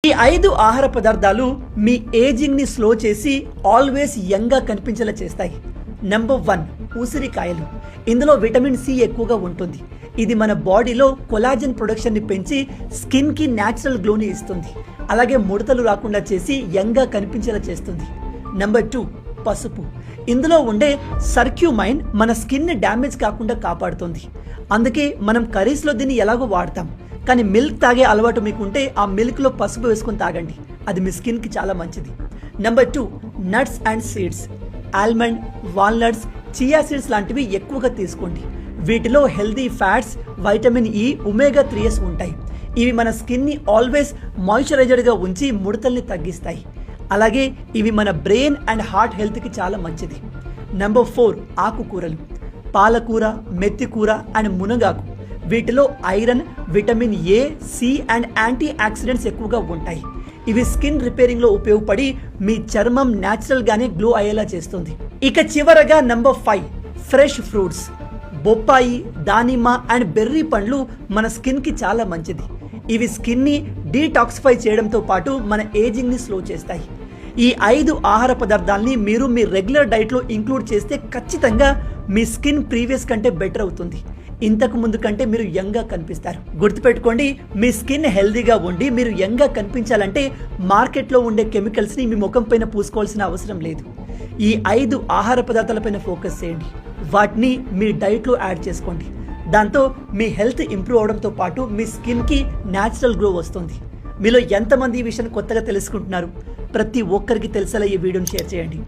ఈ 5 ఆహార పదార్థాలు మీ ఏజింగ్ ని స్లో చేసి ఆల్వేస్ యంగ్ గా కనిపించేలా చేస్తాయి. నెంబర్ 1 ఉసిరికాయలు. ఇందులో విటమిన్ సి ఎక్కువగా ఉంటుంది. ఇది మన బాడీలో కొలాజన్ ప్రొడక్షన్ ని పెంచి స్కిన్ కి న్యాచురల్ గ్లోని ఇస్తుంది. అలాగే ముడతలు రాకుండా చేసి యంగ్ గా కనిపించేలా చేస్తుంది. నెంబర్ 2 పసుపు. ఇందులో ఉండే సర్క్యూమైన్ మన స్కిన్ ని డ్యామేజ్ కాకుండా కాపాడుతుంది. అందుకే మనం కర్రీస్లో దీన్ని ఎలాగో వాడతాం. కానీ మిల్క్ తాగే అలవాటు మీకుంటే ఆ మిల్క్లో పసుపు వేసుకొని తాగండి. అది మీ స్కిన్కి చాలా మంచిది. Number 2 nuts and seeds. Almond, walnuts, chia seeds లాంటివి ఎక్కువగా తీసుకోండి. వీటిలో హెల్దీ ఫ్యాట్స్, వైటమిన్ ఇ, ఒమేగా 3s ఉంటాయి. ఇవి మన స్కిన్ని ఆల్వేస్ మాయిశ్చరైజర్గా ఉంచి ముడతల్ని తగ్గిస్తాయి. అలాగే ఇవి మన బ్రెయిన్ అండ్ హార్ట్ హెల్త్కి చాలా మంచిది. నెంబర్ 4 ఆకుకూరలు. పాలకూర, మెత్తికూర అండ్ మునగాకు. వీటిలో iron, vitamin A, C and antioxidants ఎక్కువగా ఉంటాయి. ఇవి స్కిన్ రిపేరింగ్లో ఉపయోగపడి మీ చర్మం న్యాచురల్గానే గ్లో అయ్యేలా చేస్తుంది. ఇక చివరగా నెంబర్ 5 ఫ్రెష్ ఫ్రూట్స్. బొప్పాయి, దానిమ్మ అండ్ బెర్రీ పండ్లు మన స్కిన్కి చాలా మంచిది. ఇవి స్కిన్ని డీటాక్సిఫై చేయడంతో పాటు మన ఏజింగ్ని స్లో చేస్తాయి. ఈ 5 ఆహార పదార్థాలని మీరు మీ రెగ్యులర్ డైట్లో ఇంక్లూడ్ చేస్తే ఖచ్చితంగా మీ స్కిన్ ప్రీవియస్ కంటే బెటర్ అవుతుంది. ఇంతకు ముందు కంటే మీరు యంగ్గా కనిపిస్తారు. గుర్తుపెట్టుకోండి, మీ స్కిన్ హెల్దీగా ఉండి మీరు యంగ్గా కనిపించాలంటే మార్కెట్లో ఉండే కెమికల్స్ని మీ ముఖం పైన పూసుకోవాల్సిన అవసరం లేదు. ఈ 5 ఆహార పదార్థాలపైన ఫోకస్ చేయండి. వాటిని మీ డైట్లో యాడ్ చేసుకోండి. దాంతో మీ హెల్త్ ఇంప్రూవ్ అవడంతో పాటు మీ స్కిన్కి న్యాచురల్ గ్లో వస్తుంది. మీలో ఎంతమంది ఈ విషయాన్ని కొత్తగా తెలుసుకుంటున్నారు? ప్రతి ఒక్కరికి తెలిసేలా ఈ వీడియోని షేర్ చేయండి.